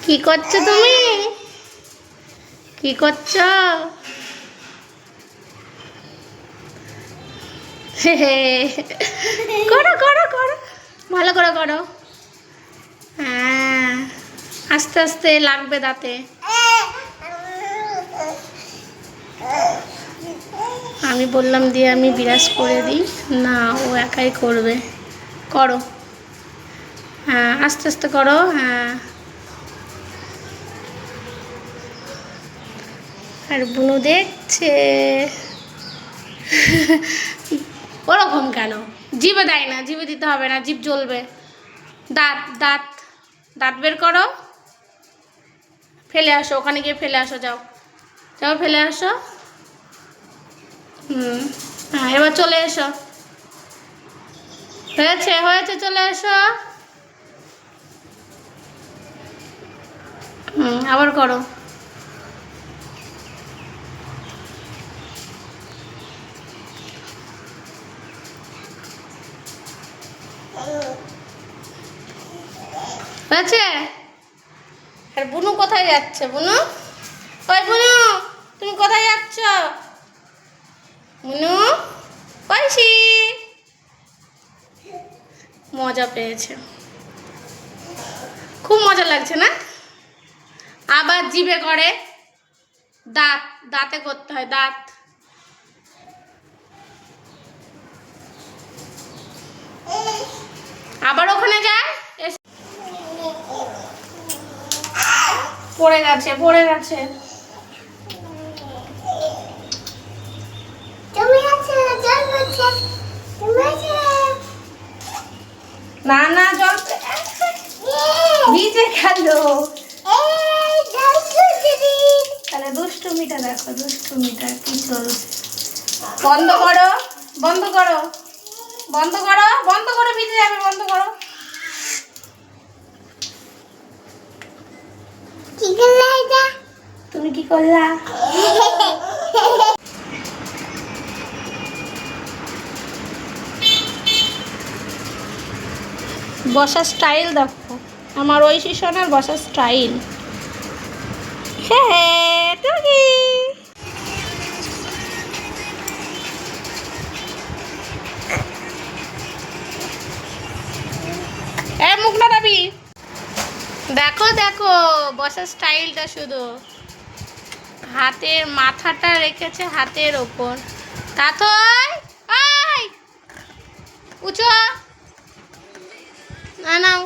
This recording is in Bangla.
কি করছো তুমি? কি করছো? করো করো করো, ভালো করে করো। হ্যাঁ, আস্তে আস্তে লাগবে দাঁতে। আমি বললাম দিয়ে আমি বিরাজ করে দিই, না ও একাই করবে। করো, হ্যাঁ আস্তে আস্তে করো। হ্যাঁ, আর বুনু দেখছে। ওরকম কেন? জিভে দেয় না, জিভে দিতে হবে না, জিভ জ্বলবে। দাঁত দাঁত দাঁত বের করো, ফেলে আসো, ওখানে গিয়ে ফেলে আসো, যাও যাও ফেলে আসো। হ্যাঁ, এবার চলে এসো। হয়েছে হয়েছে, চলে এসো। আবার করো। হয়েছে। আর বুনু কোথায় যাচ্ছে? বুনু, ওই বুনু, তুমি কোথায় যাচ্ছ? বুনু, পাইছি। মজা পেয়েছে, খুব মজা লাগছে না? আবার জিভে করে, দাঁত দাঁতে করতে হয়, দাঁত। আবার ওখানে যায়, পড়ে গেছে পড়ে গেছে। না না, জল ভিজে গেল। তাহলে দুষ্টুমিটা দেখো, দুষ্টুমিটা কি চলছে। বন্ধ করো বন্ধ করো বন্ধ করো বন্ধ করো, ভিজে যাবে, বন্ধ করো। তুমি কি করলা? বসার স্টাইল দেখো, আমার ঐশী সোনার বসার স্টাইল। হ্যাঁ টুকি, মুখ না দাবি। দেখো দেখো বসার স্টাইলটা, শুধু হাতের মাথাটা রেখেছে হাতের ওপর। তাতই উঁচু না নাও।